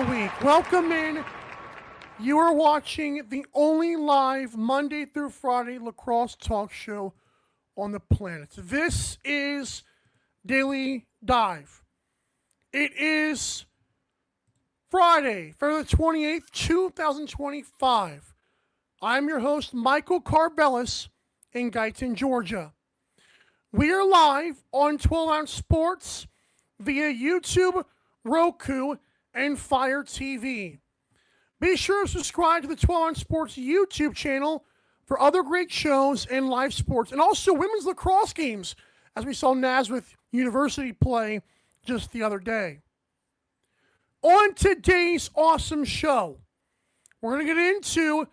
week. Welcome in. You are watching the only live Monday through Friday lacrosse talk show on the planet. This is Daily Dive. It is Friday, February 28th, 2025. I'm your host, Michael Carbellis in Guyton, Georgia. We are live on 12-ounce Sports via YouTube, Roku, and Fire TV. Be sure to subscribe to the 12-ounce Sports YouTube channel for other great shows and live sports, and also women's lacrosse games, as we saw Nazareth University play just the other day. On today's awesome show, we're going to get into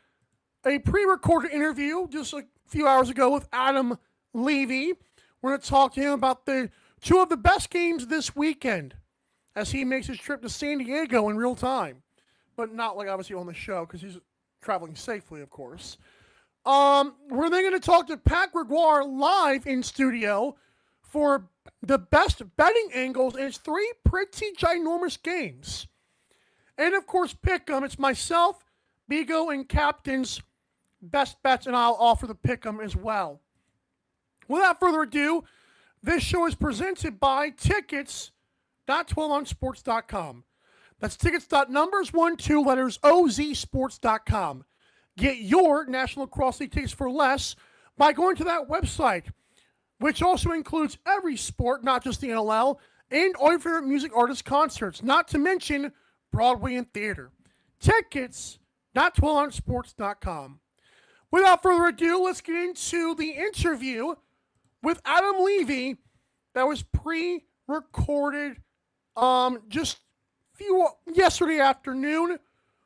a pre-recorded interview just a few hours ago with Adam Levi. We're going to talk to him about the two of the best games this weekend as he makes his trip to San Diego in real time. But not like obviously on the show because he's traveling safely, of course. We're then going to talk to Pat Gregoire live in studio for the best betting angles, and it's three pretty ginormous games. And of course, Pick'em. It's myself, Bigo, and Captain's best bets, and I'll offer the Pick'em as well. Without further ado, this show is presented by tickets.12onsports.com. That's tickets.numbers12letters.ozsports.com. Get your National Lacrosse League tickets for less by going to that website, which also includes every sport, not just the NLL, and all your favorite music artist concerts, not to mention Broadway and theater. Tickets.12onsports.com. Without further ado, let's get into the interview with Adam Levi that was pre-recorded just yesterday afternoon.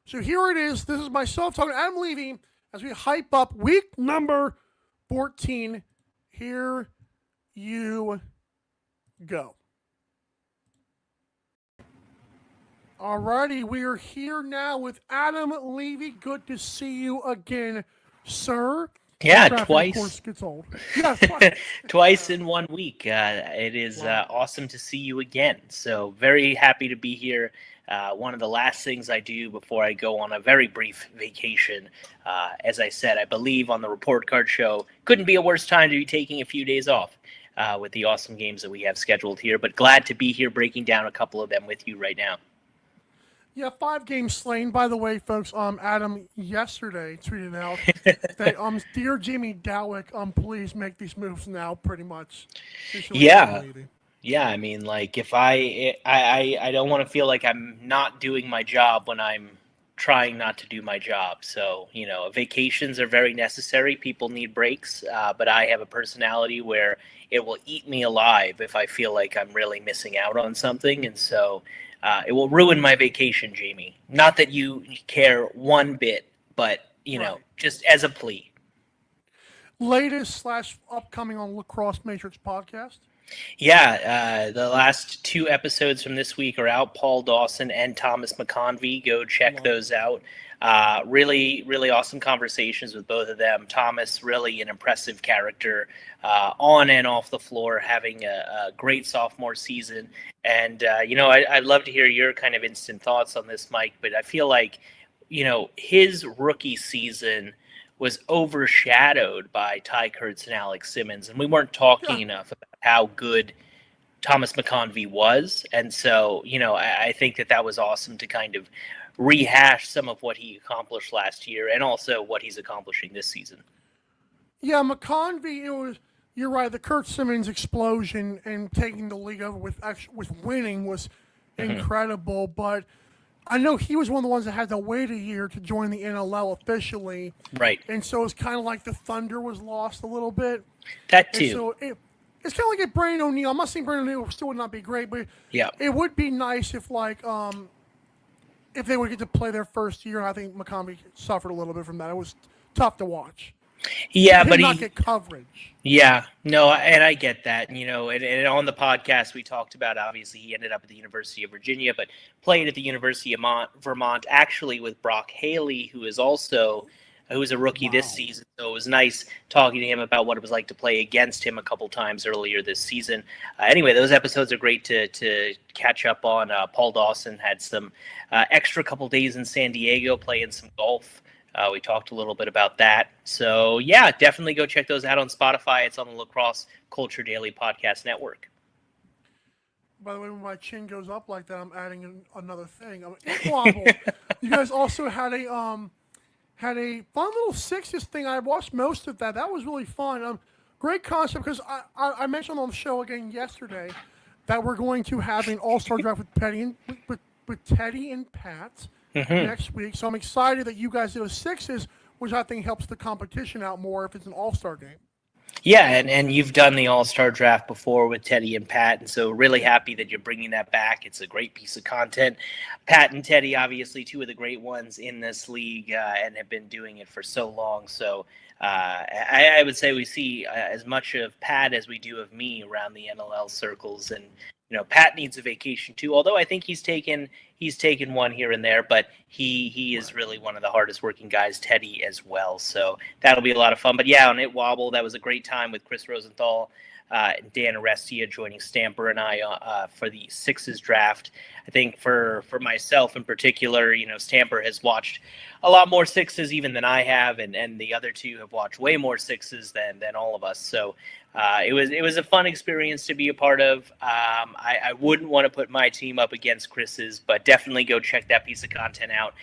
So here it is. This is myself talking to Adam Levi as we hype up week number 14. Here you go. Alrighty, we are here now with Adam Levi. Good to see you again, sir. Yeah, Traffic, of course, gets old. Yeah, twice. Twice in 1 week. It is awesome to see you again. So very happy to be here. One of the last things I do before I go on a very brief vacation. As I said, I believe on the report card show, couldn't be a worse time to be taking a few days off with the awesome games that we have scheduled here. But glad to be here breaking down a couple of them with you right now. Yeah, 5 games slain. By the way, folks, Adam yesterday tweeted out that, dear Jimmy Dowick, please make these moves now, pretty much. Yeah. I mean, like, if I don't want to feel like I'm not doing my job when I'm trying not to do my job. So, vacations are very necessary. People need breaks, but I have a personality where it will eat me alive if I feel like I'm really missing out on something. And so it will ruin my vacation, Jamie. Not that you care one bit, but, just as a plea. Latest / upcoming on Lacrosse Matrix podcast? Yeah, the last 2 episodes from this week are out. Paul Dawson and Thomas McConvey. Go check those out. Really, really awesome conversations with both of them. Thomas, really an impressive character on and off the floor, having a great sophomore season. And, I'd love to hear your kind of instant thoughts on this, Mike, but I feel like, his rookie season was overshadowed by Ty Kurtz and Alex Simmons, and we weren't talking enough about how good Thomas McConvey was. And so, I think that was awesome to kind of rehash some of what he accomplished last year and also what he's accomplishing this season. Yeah, McConvey, you're right, the Kurt Simmons explosion and taking the league over with winning was incredible, but I know he was one of the ones that had to wait a year to join the NLL officially. Right. And so it's kind of like the thunder was lost a little bit. That too. And so it's kind of like a Brandon O'Neill. I'm not saying Brandon O'Neill still would not be great, but it would be nice if if they would get to play their first year. I think McConvey suffered a little bit from that. It was tough to watch. Yeah, but he not get coverage. Yeah, no, and I get that. And on the podcast we talked about, obviously he ended up at the University of Virginia, but played at the University of Vermont, actually with Brock Haley, who is also who's a rookie this season. So it was nice talking to him about what it was like to play against him a couple times earlier this season. Anyway, those episodes are great to catch up on. Paul Dawson had some extra couple days in San Diego playing some golf. We talked a little bit about that. So, yeah, definitely go check those out on Spotify. It's on the Lacrosse Culture Daily Podcast Network. By the way, when my chin goes up like that, I'm adding another thing. In Wobble, you guys also had a fun little sixes thing. I watched most of that. That was really fun. Great concept, because I mentioned on the show again yesterday that we're going to have an all-star draft with Teddy and Pat next week. So I'm excited that you guys did a sixes, which I think helps the competition out more if it's an all-star game. Yeah, and you've done the All-Star Draft before with Teddy and Pat, and so really happy that you're bringing that back. It's a great piece of content. Pat and Teddy, obviously, two of the great ones in this league, and have been doing it for so long. So I would say we see as much of Pat as we do of me around the NLL circles, and Pat needs a vacation too. Although I think he's taken one here and there, but he is really one of the hardest working guys. Teddy as well, so that'll be a lot of fun. But yeah, on It Wobble, that was a great time with Chris Rosenthal, Dan Arestia joining Stamper and I for the Sixes draft. I think for myself in particular, Stamper has watched a lot more Sixes even than I have, and the other two have watched way more Sixes than all of us. So it was a fun experience to be a part of. I wouldn't want to put my team up against Chris's, but definitely go check that piece of content out.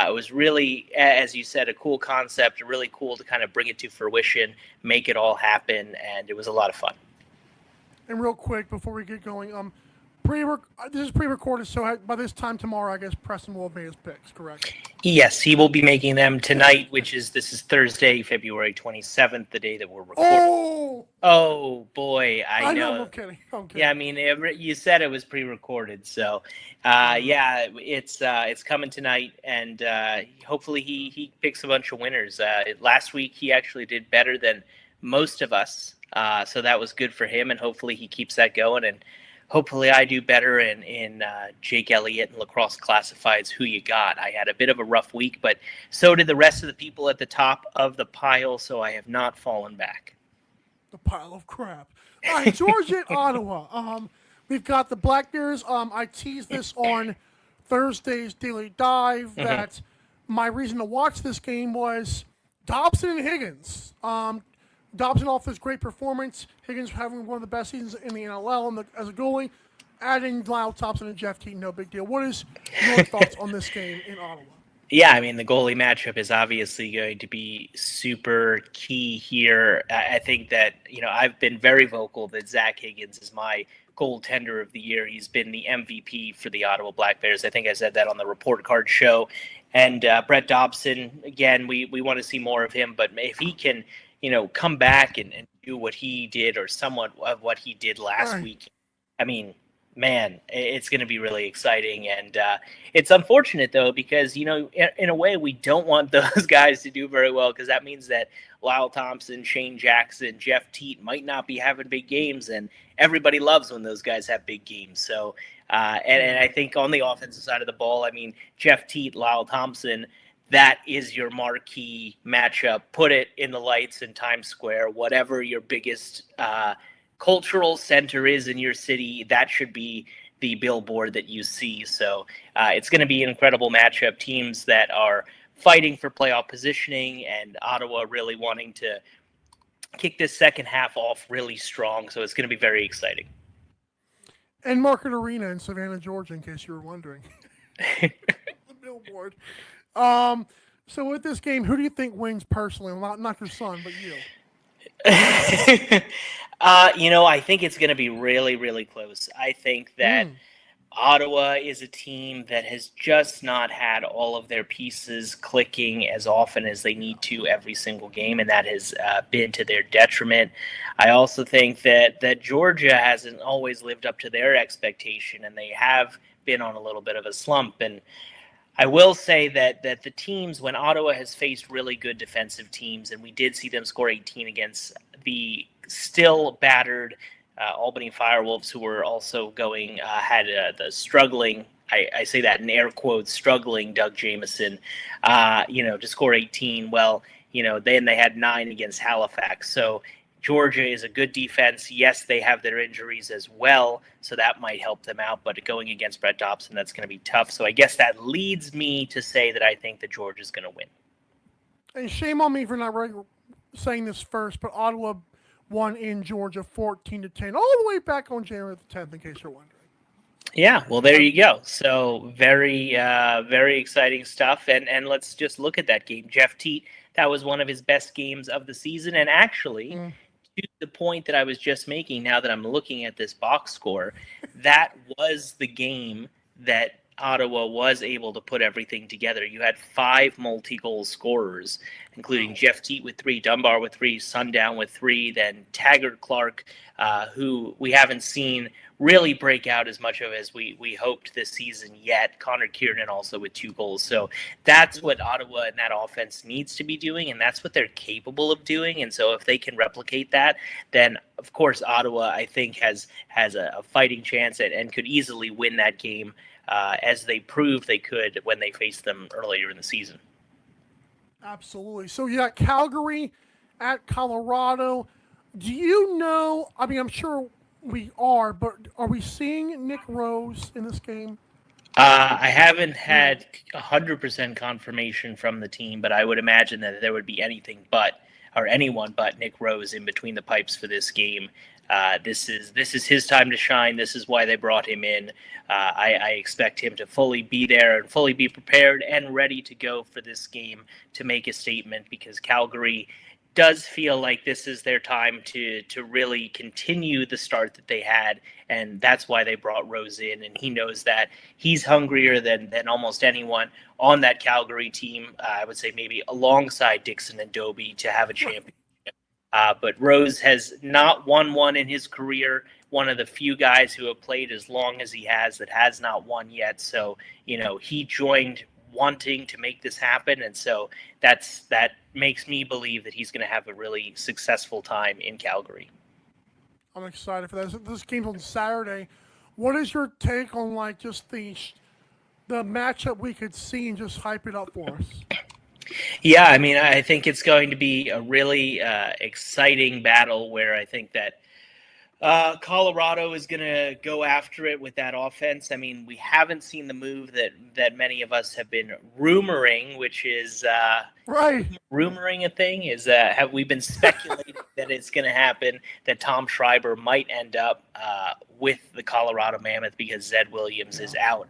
It was really, as you said, a cool concept, really cool to kind of bring it to fruition, make it all happen, and it was a lot of fun. And real quick, before we get going, this is pre-recorded, so by this time tomorrow, I guess Preston will have made his picks, correct? Yes, he will be making them tonight, this is Thursday, February 27th, the day that we're recording. Oh boy, I know. I'm kidding. Yeah, I mean, you said it was pre-recorded, so yeah, it's coming tonight, and hopefully he picks a bunch of winners. Last week he actually did better than most of us, so that was good for him, and hopefully he keeps that going, and hopefully I do better in Jake Elliott and Lacrosse Classifieds. Who you got? I had a bit of a rough week, but so did the rest of the people at the top of the pile, so I have not fallen back. The pile of crap. All right, Georgia at Ottawa. We've got the Black Bears. I teased this on Thursday's Daily Dive that my reason to watch this game was Dobson and Higgins. Dobson off his great performance. Higgins having one of the best seasons in the NLL as a goalie. Adding Lyle Thompson and Jeff Teaton, no big deal. What is your thoughts on this game in Ottawa? Yeah, I mean, the goalie matchup is obviously going to be super key here. I think that, I've been very vocal that Zach Higgins is my goaltender of the year. He's been the MVP for the Ottawa Black Bears. I think I said that on the Report Card show. And Brett Dobson, again, we want to see more of him. But if he can, come back and do what he did or somewhat of what he did last week, I mean, man, it's going to be really exciting. And it's unfortunate, though, because, in a way, we don't want those guys to do very well, because that means that Lyle Thompson, Shane Jackson, Jeff Teat might not be having big games. And everybody loves when those guys have big games. So, and I think on the offensive side of the ball, I mean, Jeff Teat, Lyle Thompson, that is your marquee matchup. Put it in the lights in Times Square, whatever your biggest cultural center is in your city, that should be the billboard that you see. So it's going to be an incredible matchup. Teams that are fighting for playoff positioning, and Ottawa really wanting to kick this second half off really strong. So it's going to be very exciting. And Market Arena in Savannah, Georgia, in case you were wondering. The billboard. So with this game, who do you think wins personally? Not your son, but you. I think it's going to be really, really close. I think that Ottawa is a team that has just not had all of their pieces clicking as often as they need to every single game, and that has been to their detriment. I also think that Georgia hasn't always lived up to their expectation, and they have been on a little bit of a slump. And I will say that the teams, when Ottawa has faced really good defensive teams, and we did see them score 18 against the still battered Albany Firewolves, who were also had the struggling, I say that in air quotes, struggling Doug Jamieson, to score 18. Well, then they had 9 against Halifax. So Georgia is a good defense. Yes, they have their injuries as well, so that might help them out. But going against Brett Dobson, that's going to be tough. So I guess that leads me to say that I think that Georgia's going to win. And shame on me for not saying this first, but Ottawa won in Georgia 14-10, all the way back on January the 10th, in case you're wondering. Yeah, well, there you go. So very, very exciting stuff. And let's just look at that game. Jeff Teat, that was one of his best games of the season. And actually, to the point that I was just making, now that I'm looking at this box score, that was the game that Ottawa was able to put everything together. You had 5 multi-goal scorers, including Jeff Teat with 3, Dunbar with 3, Sundown with 3, then Taggart Clark, who we haven't seen really break out as much of as we hoped this season yet. Connor Kiernan also with 2 goals. So that's what Ottawa and that offense needs to be doing, and that's what they're capable of doing. And so if they can replicate that, then of course Ottawa, I think, has a fighting chance and could easily win that game, as they proved they could when they faced them earlier in the season. Absolutely. So you got Calgary at Colorado. Do you know, I mean, I'm sure we are, but are we seeing Nick Rose in this game? I haven't had 100% confirmation from the team, but I would imagine that there would be anyone but Nick Rose in between the pipes for this game. This is his time to shine. This is why they brought him in. I expect him to fully be there and fully be prepared and ready to go for this game to make a statement, because Calgary does feel like this is their time to really continue the start that they had, and that's why they brought Rose in. And he knows that he's hungrier than almost anyone on that Calgary team. I would say maybe alongside Dixon and Doby to have a championship. But Rose has not won one in his career. One of the few guys who have played as long as he has that has not won yet. So, he joined wanting to make this happen. And so that makes me believe that he's going to have a really successful time in Calgary. I'm excited for that. This game's on Saturday. What is your take on just the matchup we could see, and just hype it up for us? Yeah, I mean, I think it's going to be a really exciting battle where I think that Colorado is going to go after it with that offense. I mean, we haven't seen the move that many of us have been rumoring, which is right. Rumoring a thing is have we been speculating that it's going to happen, that Tom Schreiber might end up with the Colorado Mammoth because Zed Williams is out.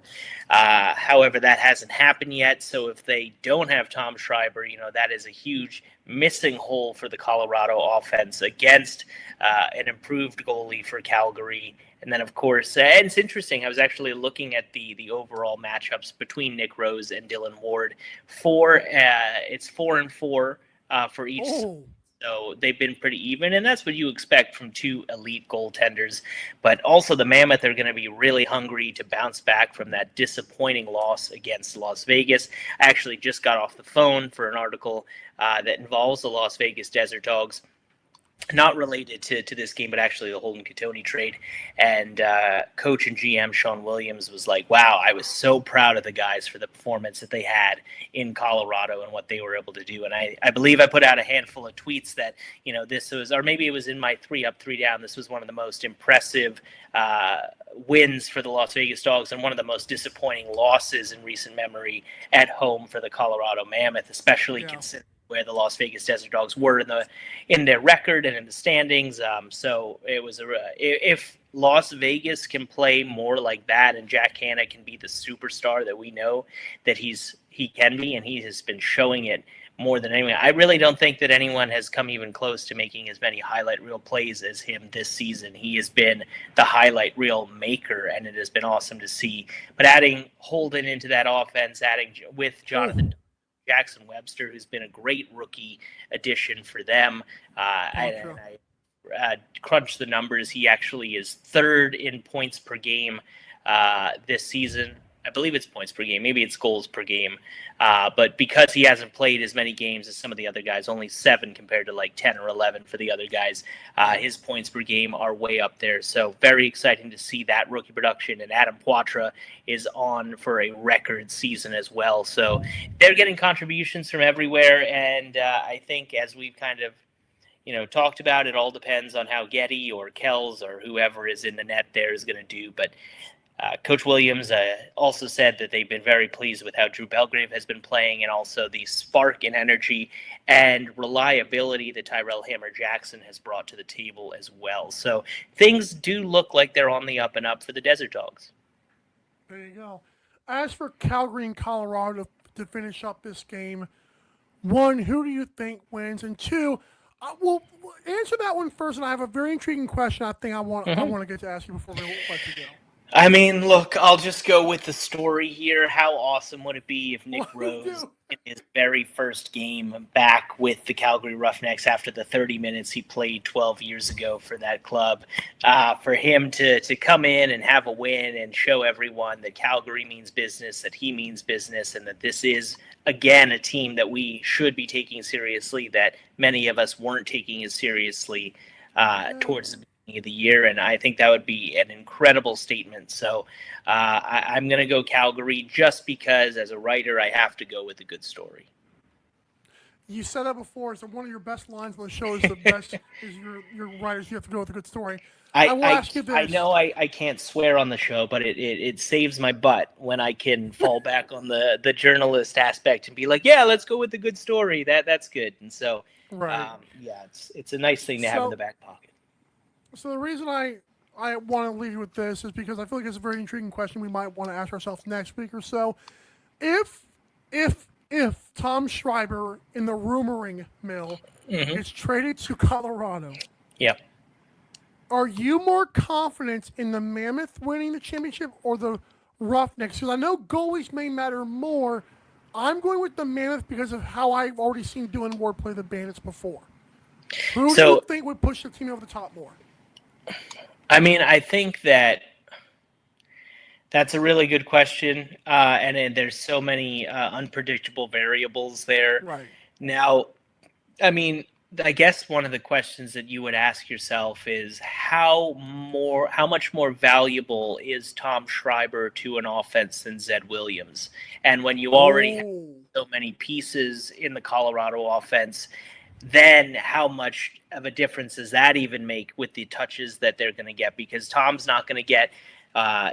However, that hasn't happened yet. So if they don't have Tom Schreiber, that is a huge missing hole for the Colorado offense against an improved goalie for Calgary. And then, of course, and it's interesting, I was actually looking at the overall matchups between Nick Rose and Dylan Ward. It's 4-4 for each. Oh. So they've been pretty even, and that's what you expect from 2 elite goaltenders. But also the Mammoth are going to be really hungry to bounce back from that disappointing loss against Las Vegas. I actually just got off the phone for an article that involves the Las Vegas Desert Dogs. Not related to this game, but actually the Holden Cattoni trade. And coach and GM Sean Williams was like, wow, I was so proud of the guys for the performance that they had in Colorado and what they were able to do. And I believe I put out a handful of tweets that, this was, or maybe it was in my 3 up, 3 down, this was one of the most impressive wins for the Las Vegas Dogs and one of the most disappointing losses in recent memory at home for the Colorado Mammoth, especially considering where the Las Vegas Desert Dogs were in their record and in the standings. So it was if Las Vegas can play more like that, and Jack Hanna can be the superstar that we know that he can be, and he has been showing it more than anyone. I really don't think that anyone has come even close to making as many highlight reel plays as him this season. He has been the highlight reel maker, and it has been awesome to see. But adding Holden into that offense, adding with Jonathan Jackson Webster, who's been a great rookie addition for them. I crunched the numbers. He actually is 3rd in points per game this season. I believe it's points per game. Maybe it's goals per game. But because he hasn't played as many games as some of the other guys, only 7 compared to like 10 or 11 for the other guys, his points per game are way up there. So very exciting to see that rookie production. And Adam Poitras is on for a record season as well. So they're getting contributions from everywhere. And I think as we've kind of talked about, it all depends on how Getty or Kells or whoever is in the net there is going to do. But Coach Williams also said that they've been very pleased with how Drew Belgrave has been playing, and also the spark and energy and reliability that Tyrell Hammer-Jackson has brought to the table as well. So things do look like they're on the up and up for the Desert Dogs. There you go. As for Calgary and Colorado to finish up this game, 1, who do you think wins? And 2, well, answer that one first, and I have a very intriguing question I think I want to get to ask you before we let you go. I mean, look, I'll just go with the story here. How awesome would it be if Nick Rose, in his very first game back with the Calgary Roughnecks after the 30 minutes he played 12 years ago for that club, for him to come in and have a win and show everyone that Calgary means business, that he means business, and that this is, again, a team that we should be taking seriously, that many of us weren't taking as seriously towards the of the year, and I think that would be an incredible statement. So I'm going to go Calgary just because, as a writer, I have to go with a good story. You said that before. So one of your best lines on the show is the best. Is your writers. You have to go with a good story. I will ask you this. I know I can't swear on the show, but it saves my butt when I can fall back on the journalist aspect and be like, yeah, let's go with the good story. That's good. And so, it's a nice thing to have in the back pocket. So the reason I want to leave you with this is because I feel like it's a very intriguing question we might want to ask ourselves next week or so. If Tom Schreiber in the rumoring mill is traded to Colorado, are you more confident in the Mammoth winning the championship or the Roughnecks? Because I know goalies may matter more. I'm going with the Mammoth because of how I've already seen Dylan Ward play the Bandits before. Who do you think would push the team over the top more? I mean, I think that's a really good question, and there's so many unpredictable variables there. Right. Now, I mean, I guess one of the questions that you would ask yourself is how much more valuable is Tom Schreiber to an offense than Zed Williams? And when you already have so many pieces in the Colorado offense, then how much of a difference does that even make with the touches that they're going to get? Because Tom's not going to get,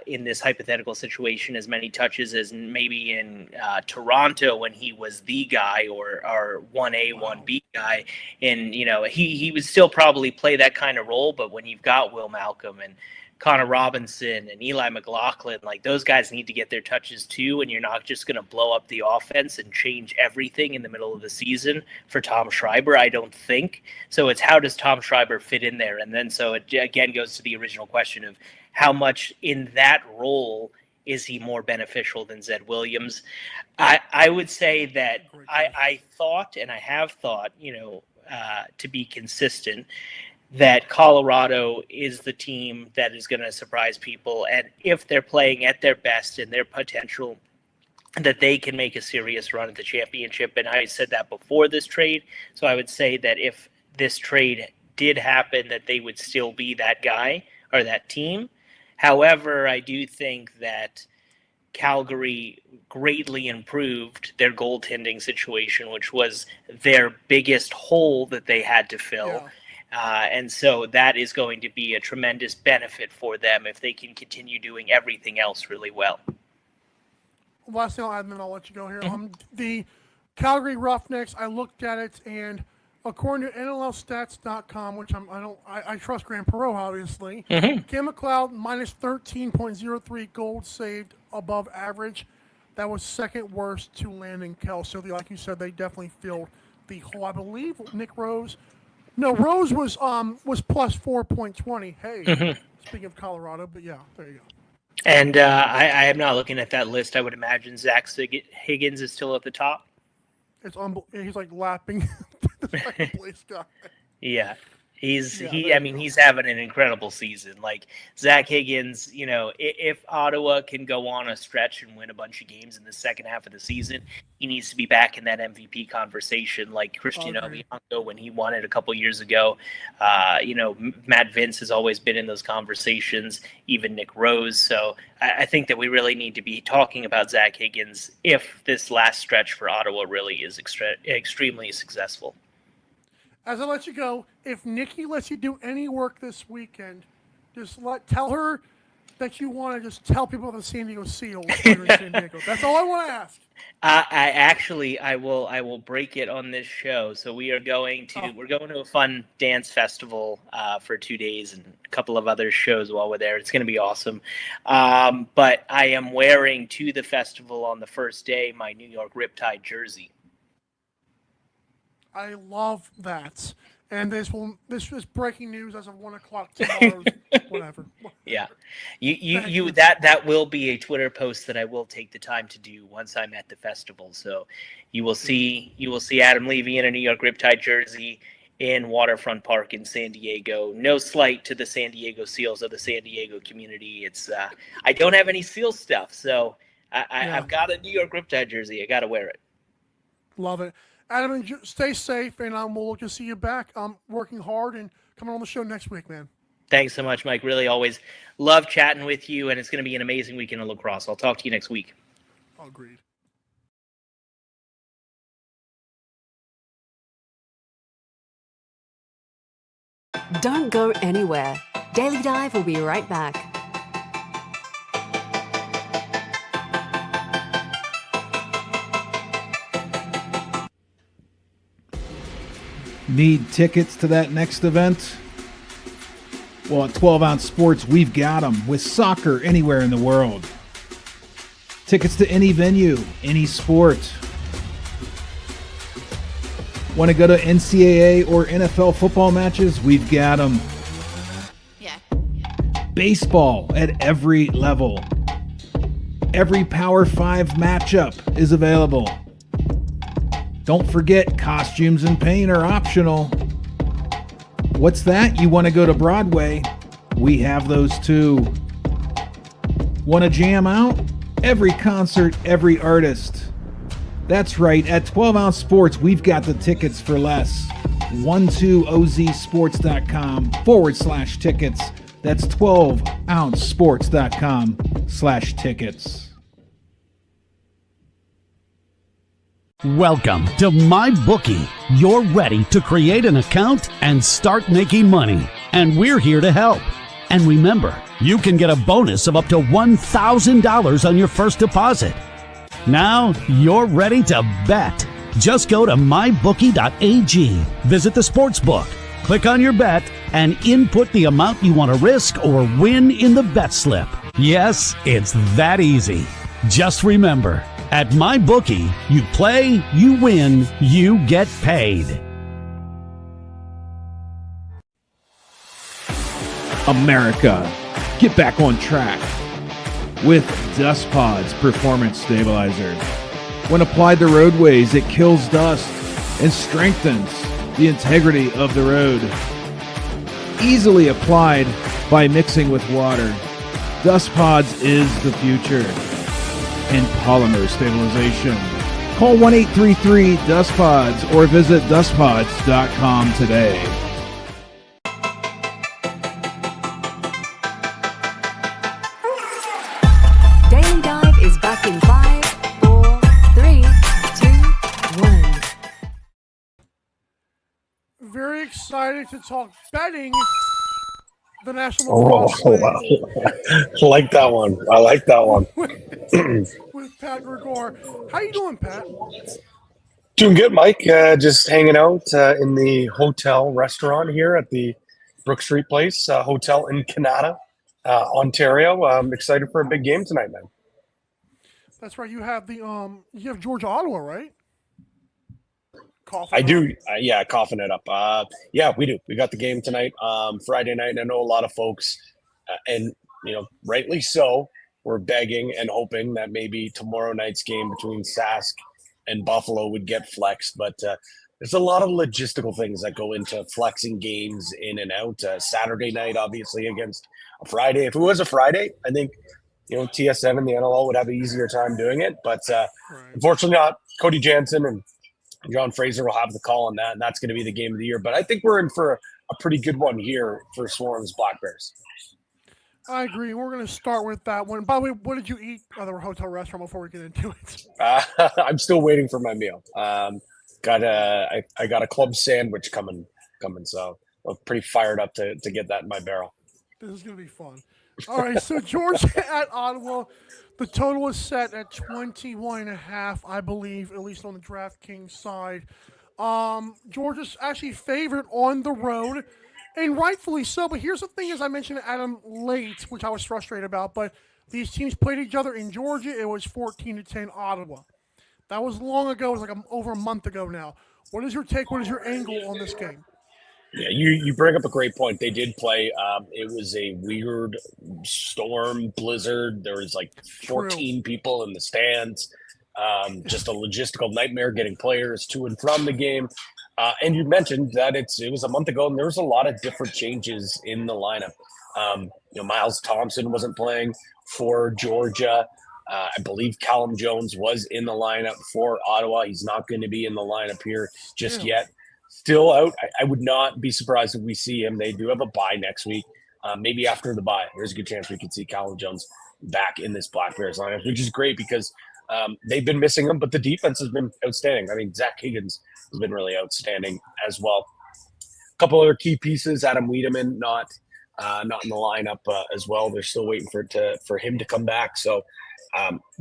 in this hypothetical situation, as many touches as maybe in Toronto when he was the guy or 1A, 1B guy. And, he would still probably play that kind of role. But when you've got Will Malcolm and Connor Robinson and Eli McLaughlin, like those guys need to get their touches too, and you're not just going to blow up the offense and change everything in the middle of the season for Tom Schreiber, I don't think. So it's how does Tom Schreiber fit in there? And then so it again goes to the original question of how much in that role is he more beneficial than Zed Williams? I would say that I thought, and I have thought, to be consistent, that Colorado is the team that is going to surprise people. And if they're playing at their best and their potential, that they can make a serious run at the championship. And I said that before this trade. So I would say that if this trade did happen, that they would still be that guy or that team. However, I do think that Calgary greatly improved their goaltending situation, which was their biggest hole that they had to fill. Yeah. And so that is going to be a tremendous benefit for them if they can continue doing everything else really well. Last thing I'll add, and then I'll let you go here. The Calgary Roughnecks, I looked at it, and according to NLLstats.com, which I trust Grant Perot, obviously, Cam McLeod minus 13.03 goals saved above average. That was second worst to Landon Kell. So, like you said, they definitely filled the hole. I believe Nick Rose. No, Rose was plus 4.20. Hey, speaking of Colorado, but yeah, there you go. And I am not looking at that list. I would imagine Zach Higgins is still at the top. It's he's like lapping the second place guy. Yeah. He's Yeah, he. there I you mean, go. he's having an incredible season. Like Zach Higgins, if Ottawa can go on a stretch and win a bunch of games in the second half of the season, he needs to be back in that MVP conversation, like Christian Agreed. Obianco when he won it a couple years ago. Matt Vince has always been in those conversations, even Nick Rose. So I think that we really need to be talking about Zach Higgins if this last stretch for Ottawa really is extremely successful. As I let you go, if Nikki lets you do any work this weekend, just tell her that you want to just tell people the San Diego Seals while you're in San Diego. That's all I want to ask. I will break it on this show. So we're going to a fun dance festival for 2 days and a couple of other shows while we're there. It's going to be awesome. But I am wearing to the festival on the first day my New York Riptide jersey. I love that. And this is breaking news as of 1:00 tomorrow. Whatever. Yeah, that will be a Twitter post that I will take the time to do once I'm at the festival. So you will see Adam Levy in a New York Riptide jersey in Waterfront Park in San Diego. No slight to the San Diego Seals or the San Diego community. It's I don't have any Seals stuff, so I've got a New York Riptide jersey. I got to wear it. Love it. Adam, stay safe, and we'll look to see you back. I'm working hard and coming on the show next week, man. Thanks so much, Mike. Really always love chatting with you, and it's going to be an amazing weekend of lacrosse. I'll talk to you next week. Agreed. Don't go anywhere. Daily Dive will be right back. Need tickets to that next event? Well, at 12 Ounce Sports, we've got them with soccer anywhere in the world. Tickets to any venue, any sport. Want to go to NCAA or NFL football matches? We've got them. Yeah. Baseball at every level. Every Power 5 matchup is available. Don't forget, costumes and paint are optional. What's that? You want to go to Broadway? We have those too. Want to jam out? Every concert, every artist. That's right, at 12 Ounce Sports, we've got the tickets for less. 12ozsports.com/tickets. That's 12ouncesports.com/tickets. Welcome to MyBookie. You're ready to create an account and start making money, and we're here to help. And remember, you can get a bonus of up to $1,000 on your first deposit. Now you're ready to bet. Just go to mybookie.ag, visit the sportsbook, click on your bet, and input the amount you want to risk or win in the bet slip. Yes, it's that easy. Just remember, at MyBookie, you play, you win, you get paid. America, get back on track with Dust Pods Performance Stabilizer. When applied to roadways, it kills dust and strengthens the integrity of the road. Easily applied by mixing with water. Dust Pods is the future in polymer stabilization. Call 1-833-DustPods or visit dustpods.com today. Daily Dive is back in 5, 4, 3, 2, 1. Very excited to talk betting. The National Lacrosse Oh, wow. I like that one. I like that one. with Pat Gregoire. How you doing, Pat? Doing good, Mike. Just hanging out in the hotel restaurant here at the Brook Street Place Hotel in Canada, Ontario. I'm excited for a big game tonight, man. That's right. You have Georgia Ottawa, right? I do. Coughing it up. Yeah, we do. We got the game tonight, Friday night. I know a lot of folks, and rightly so, we're begging and hoping that maybe tomorrow night's game between Sask and Buffalo would get flexed. But there's a lot of logistical things that go into flexing games in and out. Saturday night, obviously, against a Friday. If it was a Friday, I think, TSN and the NLL would have an easier time doing it. But unfortunately not. Cody Jansen and John Fraser will have the call on that, and that's going to be the game of the year. But I think we're in for a pretty good one here for Swarm's Black Bears. I agree. We're going to start with that one. By the way, what did you eat at the hotel restaurant before we get into it? I'm still waiting for my meal. I got a club sandwich coming, so I'm pretty fired up to get that in my barrel. This is going to be fun. All right, so Georgia at Ottawa, the total was set at 21.5, I believe, at least on the DraftKings side. Georgia's actually favored on the road, and rightfully so. But here's the thing, as I mentioned to Adam late, which I was frustrated about, but these teams played each other in Georgia. It was 14-10 Ottawa. That was long ago. It was like over a month ago now. What is your take? What is your angle on this game? Yeah, you bring up a great point. They did play. It was a weird storm, blizzard. There was like 14 people in the stands. Just a logistical nightmare getting players to and from the game. And you mentioned that it was a month ago, and there was a lot of different changes in the lineup. Miles Thompson wasn't playing for Georgia. I believe Callum Jones was in the lineup for Ottawa. He's not going to be in the lineup here just yet. Still out. I would not be surprised if we see him. They do have a bye next week. Maybe after the bye, there's a good chance we could see Callum Jones back in this Black Bears lineup, which is great because they've been missing him, but the defense has been outstanding. I mean, Zach Higgins has been really outstanding as well. A couple other key pieces. Adam Wiedemann not in the lineup as well. They're still waiting for him to come back. So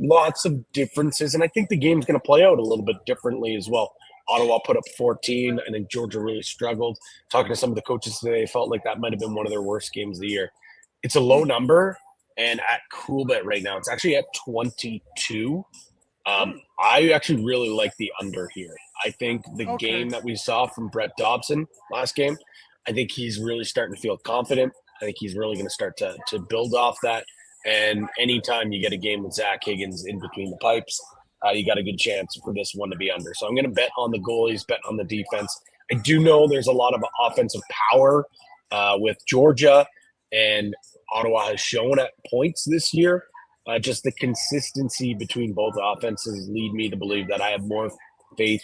lots of differences, and I think the game's going to play out a little bit differently as well. Ottawa put up 14. I think Georgia really struggled. Talking to some of the coaches today, felt like that might have been one of their worst games of the year. It's a low number, and at Coolbet right now, it's actually at 22. I actually really like the under here. I think the game that we saw from Brett Dobson last game, I think he's really starting to feel confident. I think he's really going to start to build off that. And anytime you get a game with Zach Higgins in between the pipes, you got a good chance for this one to be under. So I'm going to bet on the goalies, bet on the defense. I do know there's a lot of offensive power with Georgia, and Ottawa has shown at points this year. Just the consistency between both offenses lead me to believe that I have more faith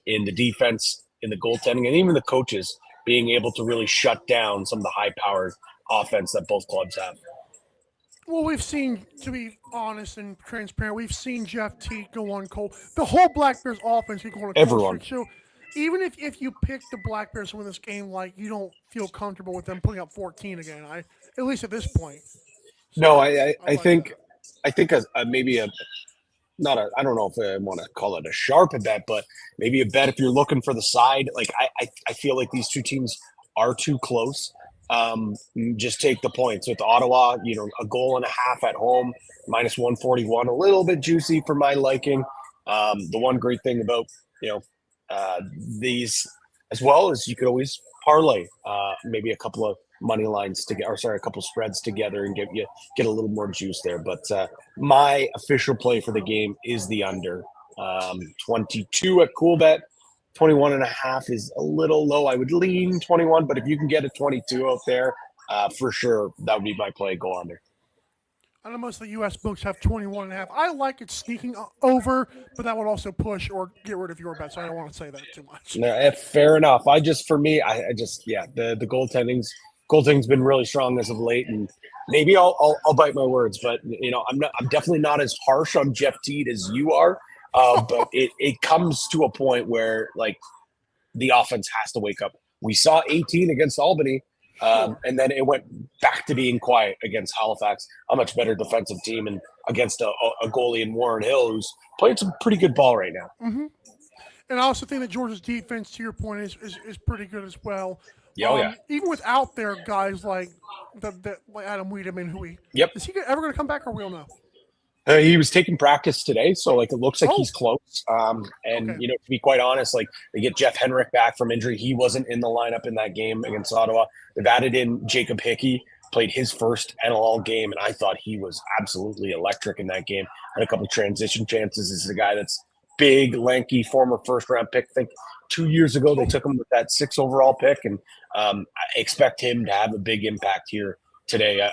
in the defense, in the goaltending, and even the coaches being able to really shut down some of the high-powered offense that both clubs have. Well, we've seen, to be honest and transparent, we've seen Jeff Teague go on cold. The whole Black Bears offense can go on a cold Everyone. streak. So even if you pick the Black Bears to win this game, like, you don't feel comfortable with them putting up 14 again, at least at this point. So, no, I think maybe I don't know if I want to call it a sharp bet, but maybe a bet if you're looking for the side. Like I feel like these two teams are too close. Just take the points with Ottawa, a goal and a half at home, minus 141, a little bit juicy for my liking. The one great thing about, these as well is you could always parlay, maybe a couple of money lines together, a couple spreads together and get a little more juice there. But my official play for the game is the under. 22 at Coolbet. 21.5 is a little low. I would lean 21, but if you can get a 22 out there, for sure, that would be my play. Go under. I know most of the U.S. books have 21.5. I like it sneaking over, but that would also push or get rid of your bet, so I don't want to say that too much. No, fair enough. The goaltending's been really strong as of late, and maybe I'll bite my words, but I'm definitely not as harsh on Jeff Teague as you are. But it comes to a point where, like, the offense has to wake up. We saw 18 against Albany, and then it went back to being quiet against Halifax, a much better defensive team, and against a goalie in Warren Hill who's playing some pretty good ball right now. Mm-hmm. And I also think that Georgia's defense, to your point, is pretty good as well. Yeah, even without their guys like like Adam Wiedemann, is he ever going to come back, or we don't know? He was taking practice today, so it looks like he's close. To be quite honest, they get Jeff Henrik back from injury. He wasn't in the lineup in that game against Ottawa. They've added in Jacob Hickey, played his first NLL game, and I thought he was absolutely electric in that game. Had a couple transition chances. This is a guy that's big, lanky, former first-round pick. I think 2 years ago, they took him with that 6 overall pick, and I expect him to have a big impact here today. I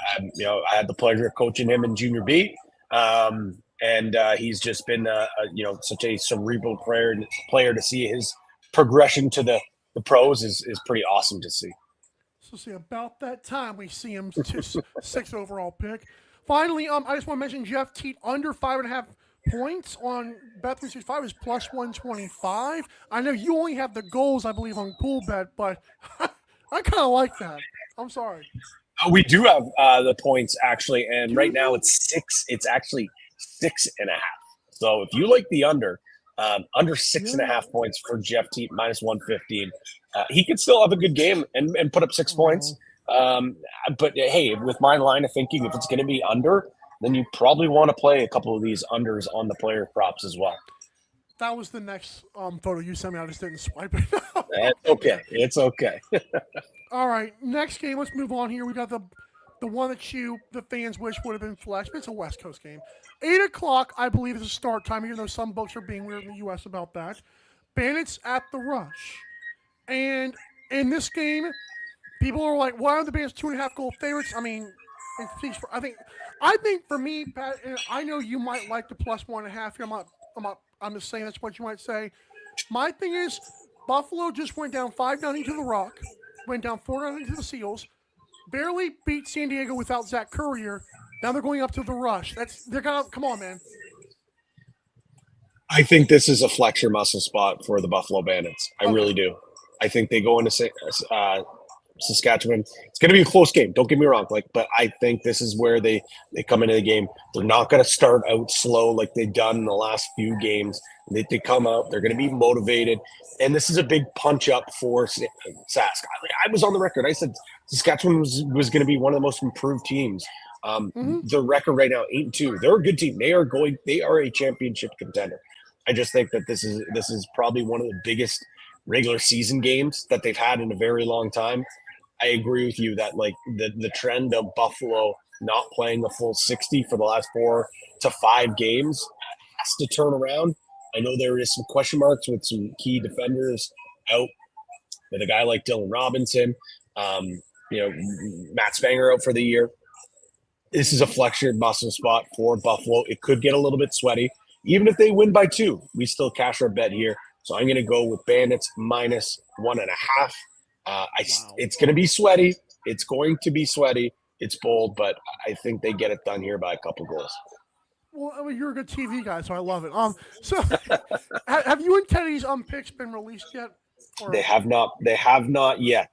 had the pleasure of coaching him in junior B, and he's just been such a cerebral player to see his progression to the pros is pretty awesome to see. So see, about that time we see him to 6 overall pick. Finally, I just want to mention Jeff Teat under 5.5 points on Bet365 is plus 125. I know you only have the goals, I believe, on Pool Bet, but I kind of like that. I'm sorry. We do have the points actually, and right now it's 6. It's actually 6.5. So if you like the under 6.5 points for Jeff Teat minus 115, he could still have a good game and put up 6 points. But hey, with my line of thinking, if it's going to be under, then you probably want to play a couple of these unders on the player props as well. That was the next photo you sent me. I just didn't swipe it. It's okay. It's okay. All right, next game. Let's move on here. We got the one that the fans wish would have been flexed. It's a West Coast game. 8 o'clock, I believe, is the start time, even though some books are being weird in the U.S. about that. Bandits at the Rush. And in this game, people are like, why are the Bandits 2.5 goal favorites? I mean, I think for me, Pat, and I know you might like the plus 1.5 here. I'm just saying that's what you might say. My thing is, Buffalo just went down 5-0 to the Rock, went down 4-0 to the Seals, barely beat San Diego without Zach Currier. Now they're going up to the Rush. Come on, man. I think this is a flex your muscle spot for the Buffalo Bandits. I really do. I think they go into Saskatchewan. It's going to be a close game. Don't get me wrong. But I think this is where they come into the game. They're not going to start out slow like they've done in the last few games. They come out. They're going to be motivated, and this is a big punch up for Sask. I was on the record. I said Saskatchewan was going to be one of the most improved teams. The record right now 8-2. They're a good team. They are a championship contender. I just think that this is probably one of the biggest regular season games that they've had in a very long time. I agree with you that the trend of Buffalo not playing the full 60 for the last 4 to 5 games has to turn around. I know there is some question marks with some key defenders out, with a guy like Dylan Robinson, Matt Spanger out for the year. This is a flex your muscle spot for Buffalo. It could get a little bit sweaty. Even if they win by 2, we still cash our bet here. So I'm going to go with Bandits minus 1.5. It's going to be sweaty. It's going to be sweaty. It's bold, but I think they get it done here by a couple goals. Well, I mean, you're a good TV guy, so I love it. So have you and Teddy's picks been released yet? Or? They have not. They have not yet.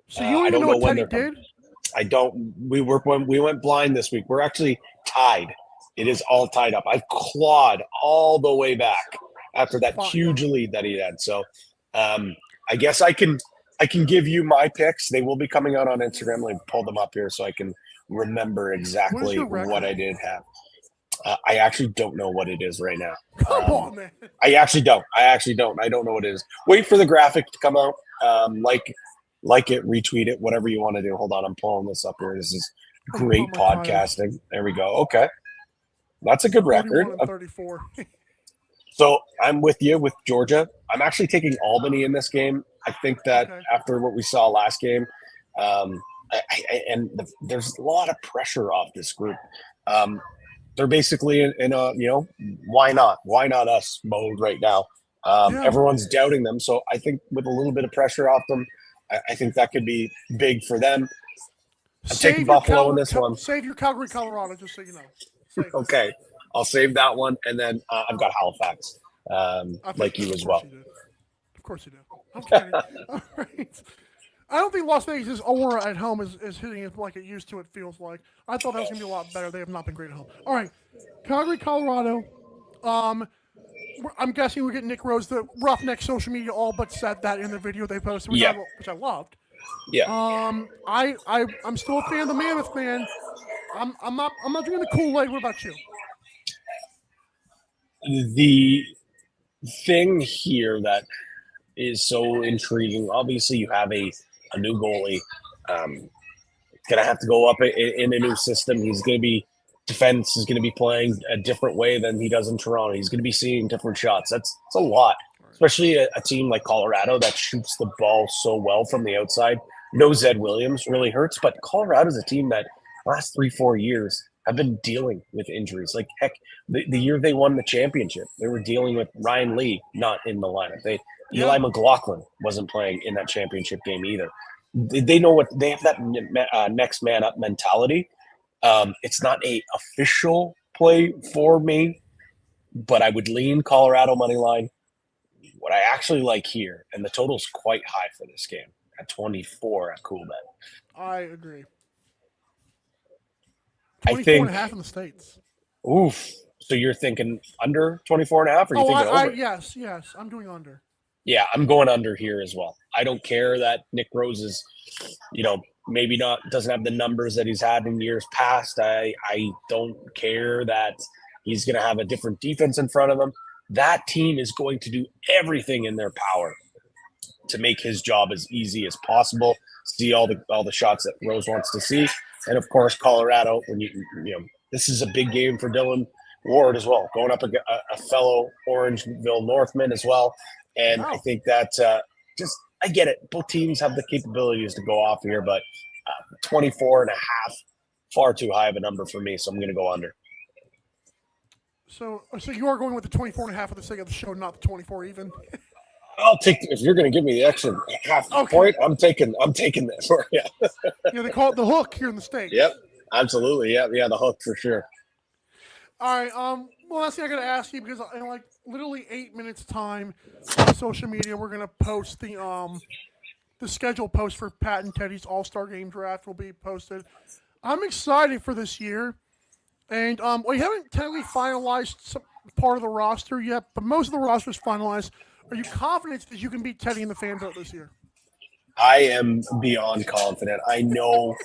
So you don't even know what Teddy did? I don't. We went blind this week. We're actually tied. It is all tied up. I've clawed all the way back after that huge lead that he had. So I guess I can give you my picks. They will be coming out on Instagram. Let me pull them up here so I can remember exactly what I did have. I actually don't know what it is right now. Come on, man. I actually don't. I don't know what it is. Wait for the graphic to come out. Like it, retweet it, whatever you want to do. Hold on, I'm pulling this up here. This is great podcasting. There we go. Okay. That's a good record. 34. So I'm with you with Georgia. I'm actually taking Albany in this game. I think that after what we saw last game, there's a lot of pressure off this group. They're basically in a, why not us mode right now. Everyone's doubting them. So I think with a little bit of pressure off them, I think that could be big for them. I'm taking Buffalo in this one. Save your Calgary, Colorado, just so you know. Okay. I'll save that one. And then I've got Halifax, like you as well. Of course you do. I'm kidding. All right. I don't think Las Vegas' aura at home is hitting it like it used to, it feels like. I thought that was going to be a lot better. They have not been great at home. All right. Calgary, Colorado. I'm guessing we get Nick Rose, the Roughneck social media all but said that in the video they posted, which I loved. Yeah. I'm still a fan of the Mammoth, man. I'm not drinking the Kool-Aid. What about you? The thing here that is so intriguing, obviously you have a new goalie. Going to have to go up in a new system. He's going to be defense is going to be playing a different way than he does in Toronto. He's going to be seeing different shots. That's a lot. especially a team like Colorado that shoots the ball so well from the outside. No Zed Williams really hurts, but Colorado's a team that last 3-4 years have been dealing with injuries. Like, heck, the year they won the championship, they were dealing with Ryan Lee not in the lineup. Eli McLaughlin wasn't playing in that championship game either. They know what they have, that next man up mentality. It's not a official play for me, but I would lean Colorado money line. What I actually like here, and the total's quite high for this game at 24 at Cool Bet. I agree. I 24 think and a half in the States. Oof. So you're thinking under 24 and a half, or you thinking over? Yes. I'm doing under. Yeah, I'm going under here as well. I don't care that Nick Rose is, maybe doesn't have the numbers that he's had in years past. I don't care that he's going to have a different defense in front of him. That team is going to do everything in their power to make his job as easy as possible. See all the shots that Rose wants to see, and of course Colorado. When this is a big game for Dylan Ward as well, going up a fellow Orangeville Northman as well. And I think that I get it. Both teams have the capabilities to go off here, but 24 and a half, far too high of a number for me. So I'm going to go under. So you are going with the 24 and a half for the sake of the show, not the 24 even. I'll take, if you're going to give me the extra half point, I'm taking this for you. They call it the hook here in the States. Yep, absolutely. Yeah, the hook for sure. All right. Well, last thing I got to ask you, because in like literally 8 minutes time on social media, we're gonna post the schedule post for Pat and Teddy's All-Star Game draft will be posted. I'm excited for this year, and we haven't technically finalized some part of the roster yet, but most of the roster is finalized. Are you confident that you can beat Teddy in the fan vote this year? I am beyond confident. I know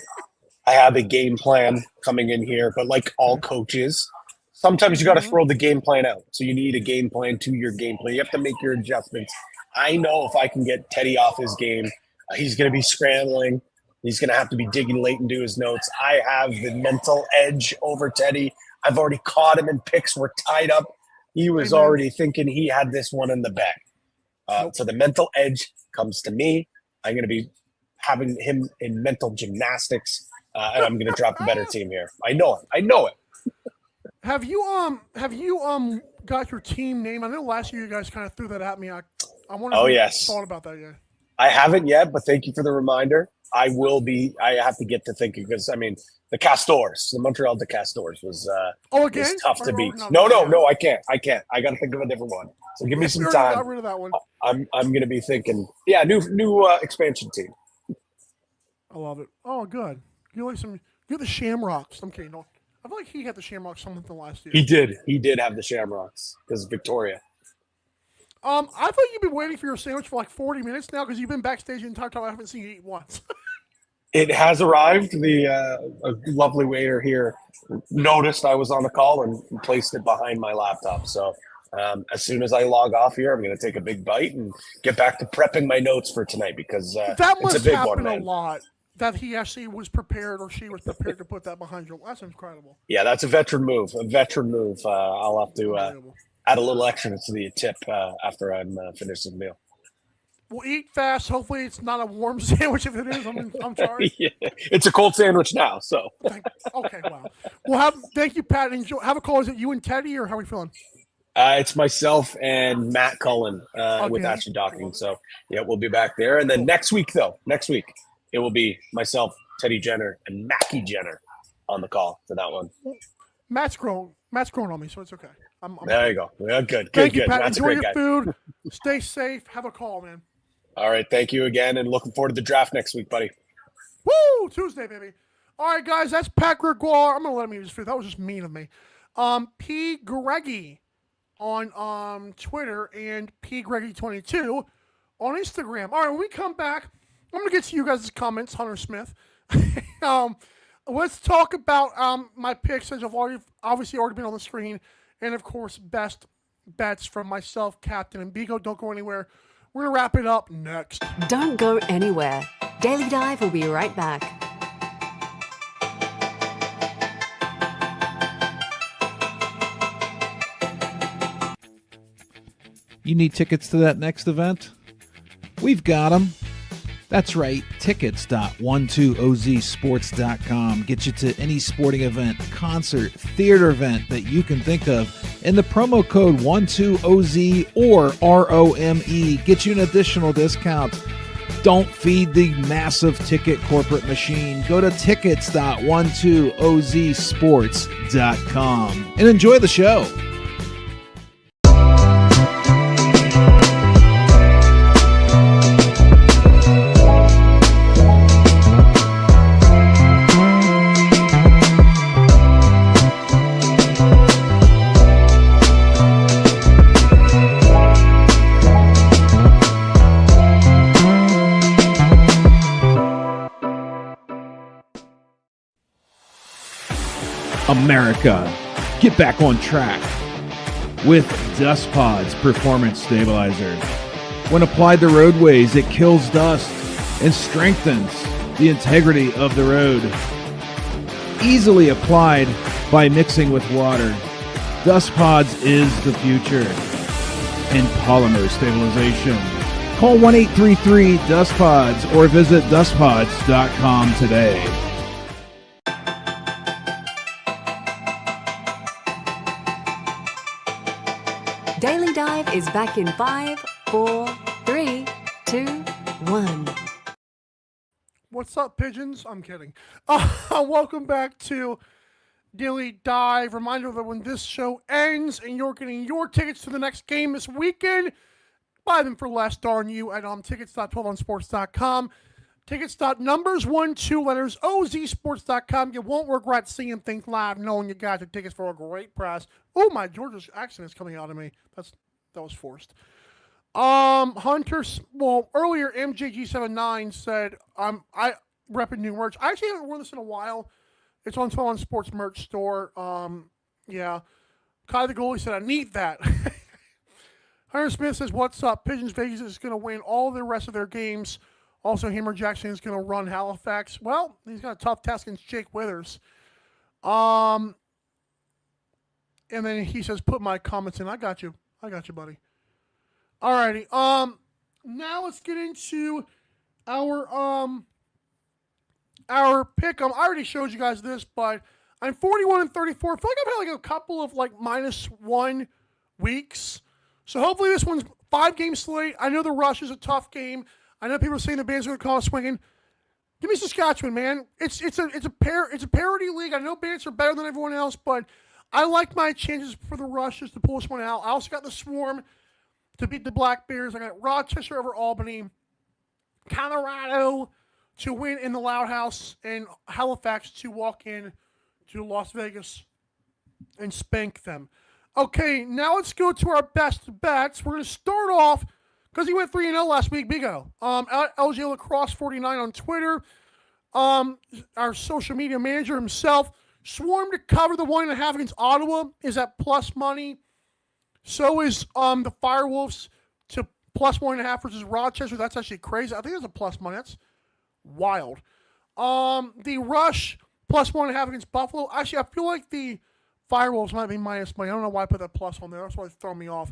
I have a game plan coming in here, but like all coaches, sometimes you got to throw the game plan out. So you need a game plan to your game plan. You have to make your adjustments. I know if I can get Teddy off his game, he's going to be scrambling. He's going to have to be digging late into his notes. I have the mental edge over Teddy. I've already caught him in picks. We're tied up. He was already thinking he had this one in the bag. So the mental edge comes to me. I'm going to be having him in mental gymnastics, and I'm going to drop the better team here. I know it. Have you got your team name? I know last year you guys kind of threw that at me. I wonder if you thought about that yet. I haven't yet, but thank you for the reminder. I will be. I have to get to thinking because the Castors, the Montreal de Castors was tough to beat. No, I can't. I got to think of a different one. So give me some time. Got rid of that one. I'm going to be thinking. Yeah, new expansion team. I love it. Oh, good. You're the Shamrocks. I'm kidding. No, I feel like he had the Shamrocks something last year. He did have the Shamrocks because Victoria. I thought you've been waiting for your sandwich for like 40 minutes now because you've been backstage the entire time. I haven't seen you eat once. It has arrived. A lovely waiter here noticed I was on the call and placed it behind my laptop. So as soon as I log off here, I'm going to take a big bite and get back to prepping my notes for tonight because that must it's a big happen one, a lot. That he actually was prepared or she was prepared to put that behind you. That's incredible. Yeah, that's a veteran move. I'll have to add a little extra to the tip after I'm finished the meal. We'll eat fast. Hopefully it's not a warm sandwich. If it is, I'm sorry. Yeah, it's a cold sandwich now, so. Okay, wow. Well, thank you, Pat. Enjoy. Have a call. Is it you and Teddy, or how are we feeling? It's myself and Matt Cullen with Ashley Docking. So, yeah, we'll be back there. And then next week, it will be myself, Teddy Jenner, and Mackie Jenner on the call for that one. Matt's grown on me, so it's okay. There you go. Yeah, good. Thank you, Pat. Matt's Enjoy your guy. food. Stay safe. Have a call, man. All right. Thank you again, and looking forward to the draft next week, buddy. Woo! Tuesday, baby. All right, guys. That's Pat Gregoire. I'm going to let him eat his food. That was just mean of me. P. Greggy on Twitter and P. Greggy22 on Instagram. All right, when we come back, I'm going to get to you guys' comments, Hunter Smith. Let's talk about my picks, as I've obviously already been on the screen, and, of course, best bets from myself, Captain, and Bigo. Don't go anywhere. We're going to wrap it up next. Don't go anywhere. Daily Dive will be right back. You need tickets to that next event? We've got them. That's right, tickets.12ozsports.com. Get you to any sporting event, concert, theater event that you can think of. And the promo code 12OZ or ROME gets you an additional discount. Don't feed the massive ticket corporate machine. Go to tickets.12ozsports.com and enjoy the show. America, get back on track with Dust Pods Performance Stabilizer. When applied to roadways, it kills dust and strengthens the integrity of the road. Easily applied by mixing with water, Dust Pods is the future in polymer stabilization. Call 1-833-DUST-PODS or visit dustpods.com today. Daily Dive is back in 5, 4, 3, 2, 1. What's up, pigeons? I'm kidding. Welcome back to Daily Dive. Reminder that when this show ends and you're getting your tickets to the next game this weekend, buy them for less, darn you, at tickets.12onsports.com. Tickets.numbers12letters ozsports.com. You won't regret seeing things live, knowing you got your tickets for a great price. Oh, my Georgia accent is coming out of me. That was forced. Hunters. Well, earlier MJG79 said I repping new merch. I actually haven't worn this in a while. It's on 12 on Sports merch store. Yeah. Kai the goalie said I need that. Hunter Smith says, "What's up? Pigeons Vegas is going to win all the rest of their games. Also, Hammer Jackson is going to run Halifax. Well, he's got a tough task against Jake Withers. And then he says, put my comments in. I got you, buddy. Alrighty. Now let's get into our pick. I already showed you guys this, but I'm 41-34. I feel like I've had like a couple of like -1 weeks. So hopefully this one's 5-game slate. I know the Rush is a tough game. I know people are saying the band's going to call it swinging. Give me Saskatchewan, man. It's a parity league. I know bands are better than everyone else, but I like my chances for the Rushes to pull this one out. I also got the Swarm to beat the Black Bears. I got Rochester over Albany, Colorado to win in the Loud House, and Halifax to walk in to Las Vegas and spank them. Okay, now let's go to our best bets. We're going to start off, because he went 3-0 last week, Bigo. LJ Lacrosse 49 on Twitter. Our social media manager himself. Swarm to cover the 1.5 against Ottawa is at plus money. So is the Firewolves to plus 1.5 versus Rochester. That's actually crazy. I think that's a plus money. That's wild. The Rush plus 1.5 against Buffalo. Actually, I feel like the Firewolves might be minus money. I don't know why I put that plus on there. That's why it's throwing me off.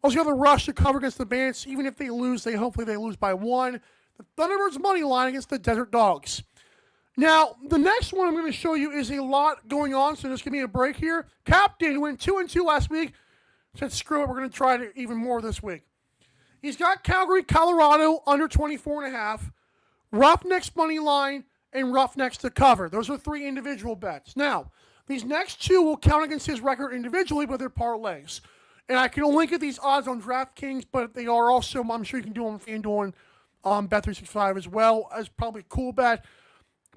Also, got the Rush to cover against the Bandits. Even if they lose, hopefully they lose by 1. The Thunderbirds money line against the Desert Dogs. Now, the next one I'm going to show you is a lot going on, so just give me a break here. Captain went 2-2 last week. Said, screw it, we're going to try it even more this week. He's got Calgary, Colorado under 24.5, Roughnecks money line, and Roughnecks to cover. Those are 3 individual bets. Now, these next 2 will count against his record individually, but they're parlays. And I can only get these odds on DraftKings, but they are also, I'm sure you can do them on FanDuel and Bet365 as well, as probably a cool bet.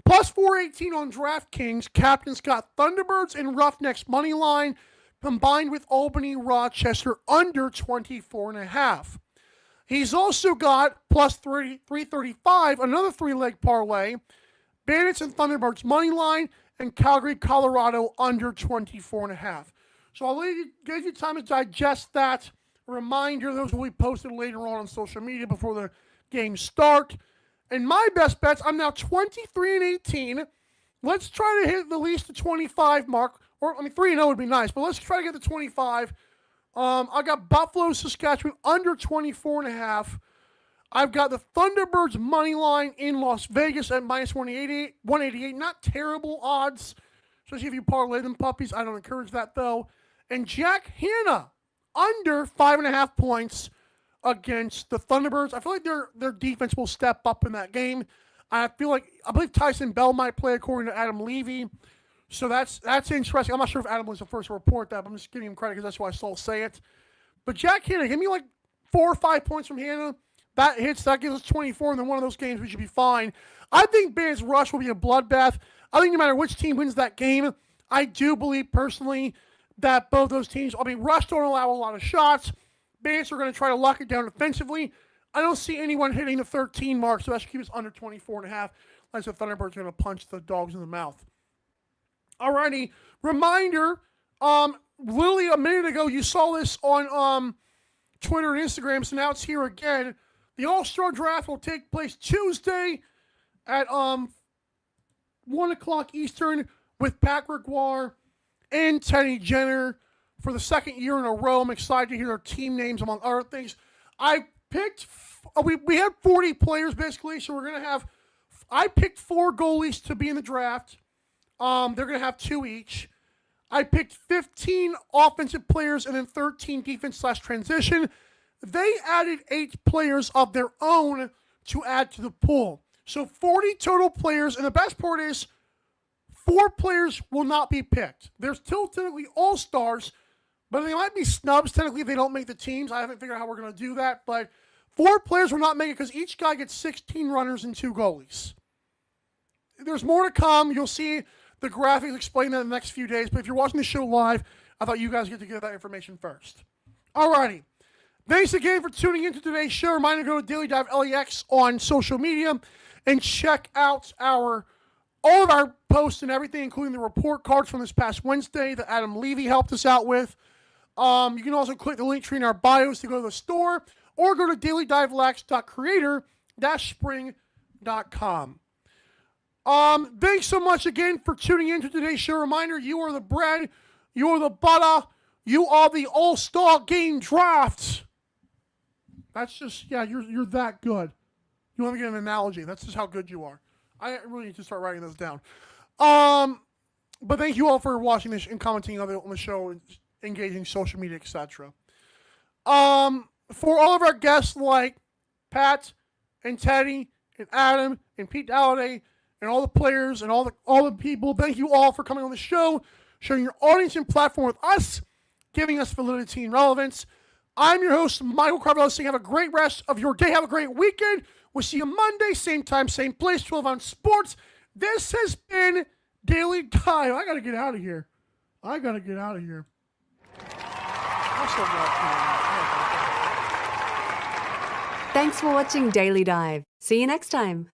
Plus 418 on DraftKings. Captain's got Thunderbirds and Roughnecks money line, combined with Albany, Rochester under 24.5. He's also got plus 335, another 3-leg parlay, Bandits and Thunderbirds money line, and Calgary, Colorado under 24.5. So I'll give you time to digest that. A reminder, those will be posted later on social media before the games start. And my best bets, I'm now 23-18. Let's try to hit at least the 25 mark. Or, 3-0 would be nice, but let's try to get the 25 I got Buffalo, Saskatchewan under 24.5. I've got the Thunderbirds money line in Las Vegas at minus 188. 188, not terrible odds, especially if you parlay them puppies. I don't encourage that though. And Jack Hanna under 5.5 points against the Thunderbirds. I feel like their defense will step up in that game. I believe Tyson Bell might play according to Adam Levi. So that's interesting. I'm not sure if Adam was the first to report that, but I'm just giving him credit because that's why I still say it. But Jack Hanna, give me like 4 or 5 points from Hanna. That hits, that gives us 24, and then one of those games we should be fine. I think Bandits Rush will be a bloodbath. I think no matter which team wins that game, I do believe personally that both those teams, Rush don't allow a lot of shots. Bandits are going to try to lock it down defensively. I don't see anyone hitting the 13 mark, so that should keep us under 24.5. Unless the Thunderbirds are going to punch the dogs in the mouth. Alrighty, reminder, literally a minute ago, you saw this on Twitter and Instagram, so now it's here again. The All-Star Draft will take place Tuesday at 1 o'clock Eastern with Pat Gregoire and Teddy Jenner for the second year in a row. I'm excited to hear their team names, among other things. I picked, we had 40 players basically, so I picked 4 goalies to be in the draft. They're going to have 2 each. I picked 15 offensive players and then 13 defense/transition. They added 8 players of their own to add to the pool. So 40 total players, and the best part is 4 players will not be picked. There's still technically all-stars, but they might be snubs technically if they don't make the teams. I haven't figured out how we're going to do that, but 4 players will not make it because each guy gets 16 runners and 2 goalies. There's more to come. You'll see the graphics explain that in the next few days, but if you're watching the show live, I thought you guys get to get that information first. Alrighty. Thanks again for tuning into today's show. Reminder to go to Daily Dive LAX on social media and check out all of our posts and everything, including the report cards from this past Wednesday that Adam Levi helped us out with. You can also click the link tree in our bios to go to the store or go to dailydivelax.creator-spring.com. Thanks so much again for tuning in to today's show. Reminder, you are the bread, you are the butter, you are the all-star game drafts. That's just, you're that good. You want to get an analogy. That's just how good you are. I really need to start writing those down. But thank you all for watching this and commenting on the show and engaging social media, etc. For all of our guests like Pat and Teddy and Adam and Pete Dalladay and all the players and all the people, thank you all for coming on the show, sharing your audience and platform with us, giving us validity and relevance. I'm your host, Michael Carvalho, saying have a great rest of your day. Have a great weekend. We'll see you Monday, same time, same place, 12 on Sports. This has been Daily Dive. I got to get out of here. Thanks for watching Daily Dive. See you next time.